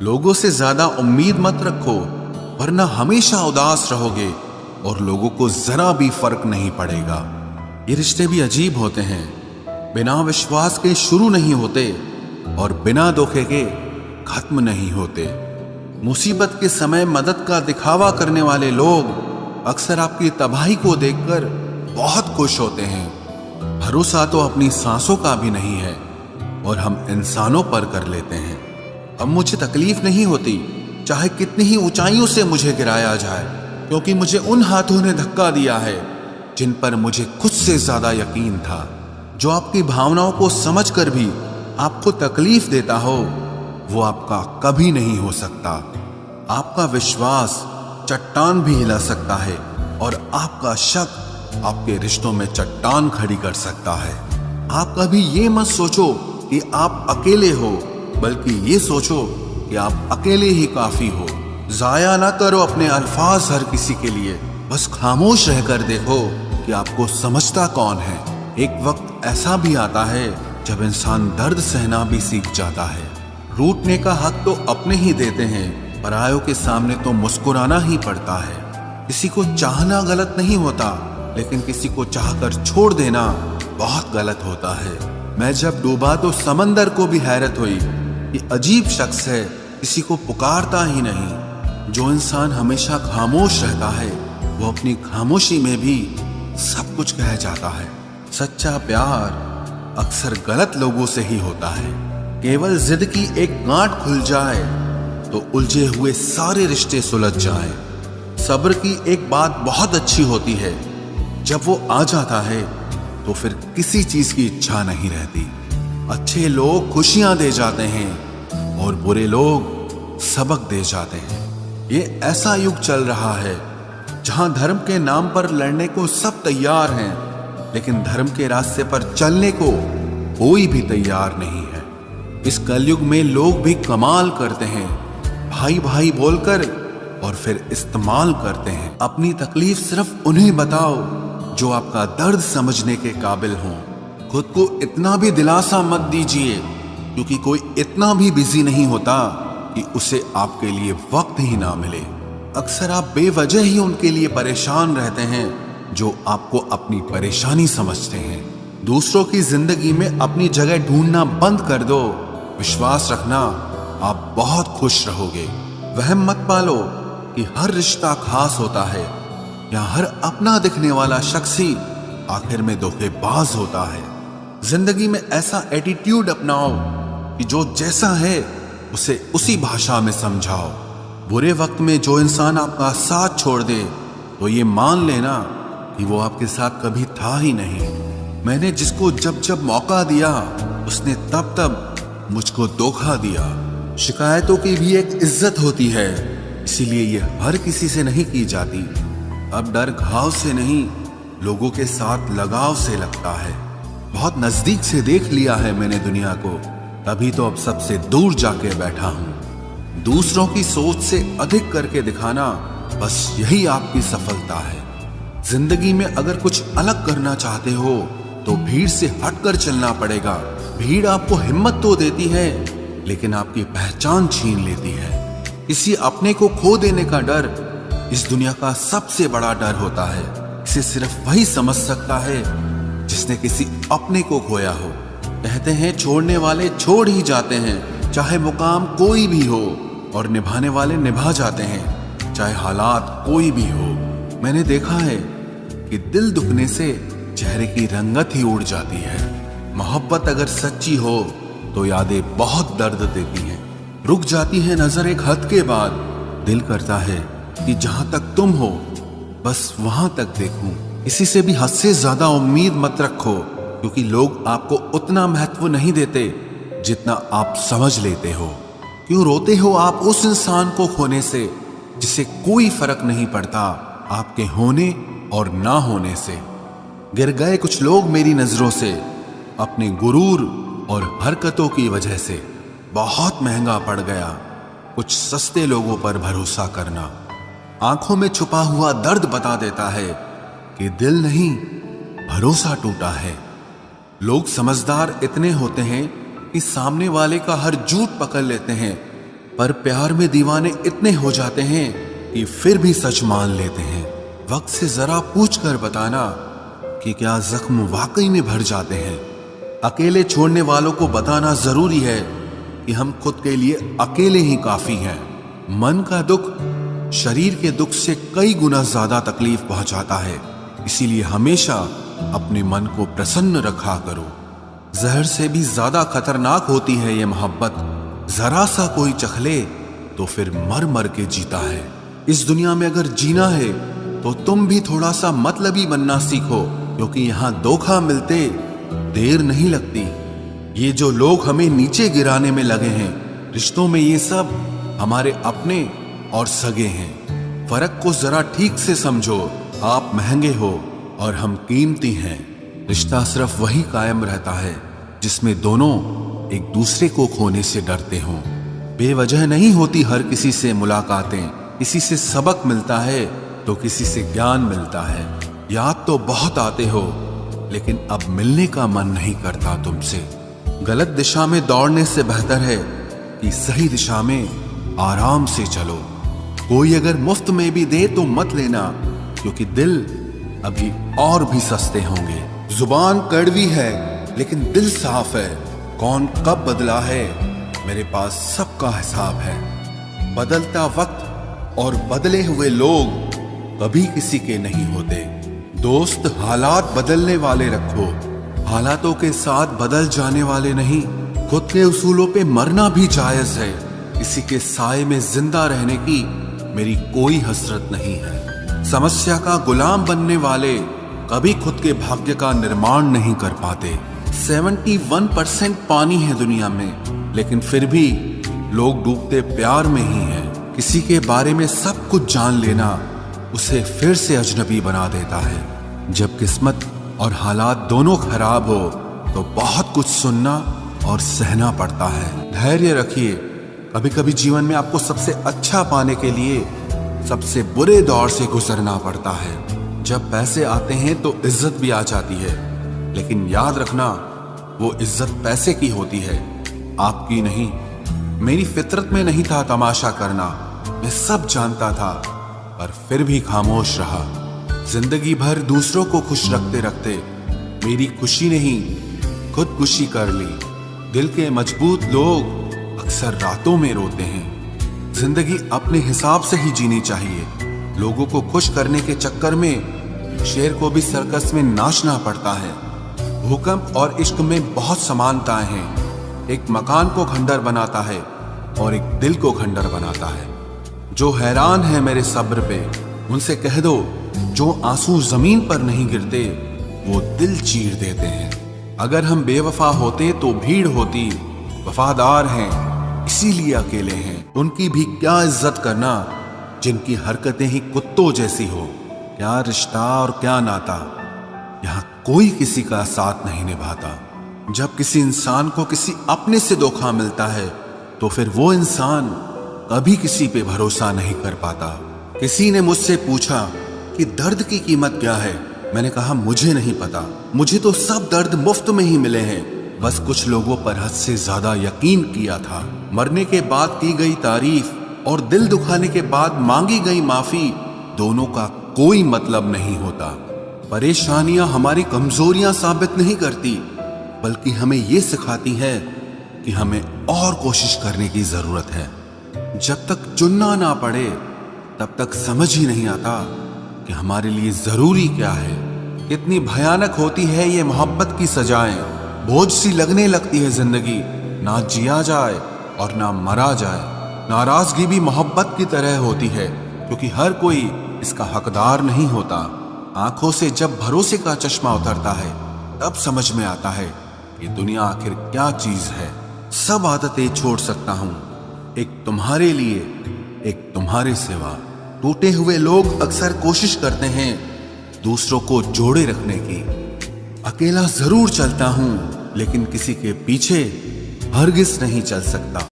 लोगों से ज्यादा उम्मीद मत रखो, वरना हमेशा उदास रहोगे और लोगों को जरा भी फर्क नहीं पड़ेगा। ये रिश्ते भी अजीब होते हैं, बिना विश्वास के शुरू नहीं होते और बिना धोखे के खत्म नहीं होते। मुसीबत के समय मदद का दिखावा करने वाले लोग अक्सर आपकी तबाही को देखकर बहुत खुश होते हैं। भरोसा तो अपनी सांसों का भी नहीं है और हम इंसानों पर कर लेते हैं। अब मुझे तकलीफ नहीं होती चाहे कितनी ही ऊंचाइयों से मुझे गिराया जाए, क्योंकि मुझे उन हाथों ने धक्का दिया है जिन पर मुझे खुद से ज्यादा यकीन था। जो आपकी भावनाओं को समझकर भी आपको तकलीफ देता हो, वो आपका कभी नहीं हो सकता। आपका विश्वास चट्टान भी हिला सकता है और आपका शक आपके रिश्तों में चट्टान खड़ी कर सकता है। आप कभी ये मत सोचो कि आप अकेले हो, बल्कि ये सोचो कि आप अकेले ही काफी हो। जाया ना करो अपने अल्फाज हर किसी के लिए, बस खामोश रहकर देखो कि आपको समझता कौन है। एक वक्त ऐसा भी आता है जब इंसान दर्द सहना भी सीख जाता है। रूठने का हक तो अपने ही देते हैं, परायों के सामने तो मुस्कुराना ही पड़ता है। किसी को चाहना गलत नहीं होता, लेकिन किसी को चाहकर छोड़ देना बहुत गलत होता है। मैं जब डूबा तो समंदर को भी हैरत हुई। ये अजीब शख्स है, किसी को पुकारता ही नहीं। जो इंसान हमेशा खामोश रहता है, वो अपनी खामोशी में भी सब कुछ कह जाता है। सच्चा प्यार अक्सर गलत लोगों से ही होता है। केवल जिद की एक गांठ खुल जाए तो उलझे हुए सारे रिश्ते सुलझ जाएं। सब्र की एक बात बहुत अच्छी होती है, जब वो आ जाता है तो फिर किसी चीज की इच्छा नहीं रहती। अच्छे लोग खुशियां दे जाते हैं और बुरे लोग सबक दे जाते हैं। ये ऐसा युग चल रहा है जहां धर्म के नाम पर लड़ने को सब तैयार हैं, लेकिन धर्म के रास्ते पर चलने को कोई भी तैयार नहीं है। इस कलयुग में लोग भी कमाल करते हैं, भाई भाई बोलकर और फिर इस्तेमाल करते हैं। अपनी तकलीफ सिर्फ उन्हें बताओ जो आपका दर्द समझने के काबिल हों। खुद को इतना भी दिलासा मत दीजिए, क्योंकि कोई इतना भी बिजी नहीं होता कि उसे आपके लिए वक्त ही ना मिले। अक्सर आप बेवजह ही उनके लिए परेशान रहते हैं जो आपको अपनी परेशानी समझते हैं। दूसरों की जिंदगी में अपनी जगह ढूंढना बंद कर दो। विश्वास रखना, आप बहुत खुश रहोगे। वहम मत पालो कि हर रिश्ता खास होता है या हर अपना दिखने वाला शख्स ही आखिर में धोखेबाज होता है। जिंदगी में ऐसा एटीट्यूड अपनाओ कि जो जैसा है उसे उसी भाषा में समझाओ। बुरे वक्त में जो इंसान आपका साथ छोड़ दे तो ये मान लेना कि वो आपके साथ कभी था ही नहीं। मैंने जिसको जब जब मौका दिया, उसने तब तब मुझको धोखा दिया। शिकायतों की भी एक इज्जत होती है, इसीलिए ये हर किसी से नहीं की जाती। अब डर घाव से नहीं, लोगों के साथ लगाव से लगता है। बहुत नजदीक से देख लिया है मैंने दुनिया को, तभी तो अब सबसे दूर जाके बैठा हूं। दूसरों की सोच से अधिक करके दिखाना, बस यही आपकी सफलता है। जिंदगी में अगर कुछ अलग करना चाहते हो तो भीड़ से हटकर चलना पड़ेगा। भीड़ आपको हिम्मत तो देती है, लेकिन आपकी पहचान छीन लेती है। किसी अपने को खो देने का डर इस दुनिया का सबसे बड़ा डर होता है। इसे सिर्फ वही समझ सकता है जिसने किसी अपने को खोया हो। कहते हैं छोड़ने वाले छोड़ ही जाते हैं, चाहे मुकाम कोई भी हो, और निभाने वाले निभा जाते हैं, चाहे हालात कोई भी हो। मैंने देखा है कि दिल दुखने से चेहरे की रंगत ही उड़ जाती है। मोहब्बत अगर सच्ची हो तो यादें बहुत दर्द देती हैं। रुक जाती है नजर एक हद के बाद। दिल करता है कि जहां तक तुम हो बस वहां तक देखूं। किसी से भी हद से ज्यादा उम्मीद मत रखो, क्योंकि लोग आपको उतना महत्व नहीं देते जितना आप समझ लेते हो। क्यों रोते हो आप उस इंसान को खोने से जिसे कोई फर्क नहीं पड़ता आपके होने और ना होने से। गिर गए कुछ लोग मेरी नजरों से अपने गुरूर और हरकतों की वजह से। बहुत महंगा पड़ गया कुछ सस्ते लोगों पर भरोसा करना। आंखों में छुपा हुआ दर्द बता देता है कि दिल नहीं, भरोसा टूटा है। लोग समझदार इतने होते हैं कि सामने वाले का हर झूठ पकड़ लेते हैं, पर प्यार में दीवाने इतने हो जाते हैं कि फिर भी सच मान लेते हैं। वक्त से जरा पूछ कर बताना कि क्या जख्म वाकई में भर जाते हैं। अकेले छोड़ने वालों को बताना जरूरी है कि हम खुद के लिए अकेले ही काफी हैं। मन का दुख शरीर के दुख से कई गुना ज्यादा तकलीफ पहुंचाता है, इसीलिए हमेशा अपने मन को प्रसन्न रखा करो। जहर से भी ज्यादा खतरनाक होती है ये मोहब्बत। जरा सा कोई चखले तो फिर मर मर के जीता है। इस दुनिया में अगर जीना है तो तुम भी थोड़ा सा मतलबी बनना सीखो, क्योंकि यहाँ धोखा मिलते देर नहीं लगती। ये जो लोग हमें नीचे गिराने में लगे हैं, रिश्तों में ये सब हमारे अपने और सगे हैं। फर्क को जरा ठीक से समझो। आप महंगे हो और हम कीमती हैं। रिश्ता सिर्फ वही कायम रहता है जिसमें दोनों एक दूसरे को खोने से डरते हों। बेवजह नहीं होती हर किसी से मुलाकातें। किसी से सबक मिलता है तो किसी से ज्ञान मिलता है। याद तो बहुत आते हो, लेकिन अब मिलने का मन नहीं करता तुमसे। गलत दिशा में दौड़ने से बेहतर है कि सही दिशा में आराम से चलो। कोई अगर मुफ्त में भी दे तो मत लेना, क्योंकि दिल अभी और भी सस्ते होंगे। जुबान कड़वी है लेकिन दिल साफ है। कौन कब बदला है, मेरे पास सबका हिसाब है। बदलता वक्त और बदले हुए लोग कभी किसी के नहीं होते। दोस्त हालात बदलने वाले रखो, हालातों के साथ बदल जाने वाले नहीं। खुद के उसूलों पे मरना भी जायज है। किसी के साए में जिंदा रहने की मेरी कोई हसरत नहीं है। समस्या का गुलाम बनने वाले कभी खुद के भाग्य का निर्माण नहीं कर पाते। 71% पानी है दुनिया में, लेकिन फिर भी लोग डूबते प्यार में ही हैं। किसी के बारे में सब कुछ जान लेना उसे फिर से अजनबी बना देता है। जब किस्मत और हालात दोनों खराब हो तो बहुत कुछ सुनना और सहना पड़ता है। धैर्य रखिए। कभी कभी जीवन में आपको सबसे अच्छा पाने के लिए सबसे बुरे दौर से गुजरना पड़ता है। जब पैसे आते हैं तो इज्जत भी आ जाती है, लेकिन याद रखना वो इज्जत पैसे की होती है, आपकी नहीं। मेरी फितरत में नहीं था तमाशा करना। मैं सब जानता था, पर फिर भी खामोश रहा। जिंदगी भर दूसरों को खुश रखते रखते मेरी खुशी नहीं खुदकुशी कर ली। दिल के मजबूत लोग अक्सर रातों में रोते हैं। जिंदगी अपने हिसाब से ही जीनी चाहिए। लोगों को खुश करने के चक्कर में शेर को भी सर्कस में नाचना पड़ता है। भूकंप और इश्क में बहुत समानताएं हैं। एक मकान को खंडर बनाता है और एक दिल को खंडर बनाता है। जो हैरान है मेरे सब्र पे, उनसे कह दो जो आंसू जमीन पर नहीं गिरते वो दिल चीर देते हैं। अगर हम बेवफा होते तो भीड़ होती। वफादार हैं इसीलिए अकेले हैं। उनकी भी क्या इज्जत करना जिनकी हरकतें ही कुत्तों जैसी हो। क्या रिश्ता और क्या नाता, यहाँ कोई किसी का साथ नहीं निभाता। जब किसी इंसान को किसी अपने से धोखा मिलता है तो फिर वो इंसान कभी किसी पे भरोसा नहीं कर पाता। किसी ने मुझसे पूछा कि दर्द की कीमत क्या है। मैंने कहा मुझे नहीं पता। मुझे तो सब दर्द मुफ्त में ही मिले हैं। बस कुछ लोगों पर हद से ज्यादा यकीन किया था। मरने के बाद की गई तारीफ और दिल दुखाने के बाद मांगी गई माफी, दोनों का कोई मतलब नहीं होता। परेशानियां हमारी कमजोरियां साबित नहीं करती, बल्कि हमें ये सिखाती है कि हमें और कोशिश करने की जरूरत है। जब तक चुनना ना पड़े तब तक समझ ही नहीं आता कि हमारे लिए जरूरी क्या है। कितनी भयानक होती है ये मोहब्बत की सजाएं। बोझ सी लगने लगती है जिंदगी, ना जिया जाए और ना मरा जाए। नाराजगी भी मोहब्बत की तरह होती है, क्योंकि हर कोई इसका हकदार नहीं होता। आंखों से जब भरोसे का चश्मा उतरता है तब समझ में आता है ये दुनिया आखिर क्या चीज है। सब आदतें छोड़ सकता हूँ, एक तुम्हारे लिए, एक तुम्हारे सिवा। टूटे हुए लोग अक्सर कोशिश करते हैं दूसरों को जोड़े रखने की। अकेला जरूर चलता हूँ, लेकिन किसी के पीछे हरगिज नहीं चल सकता।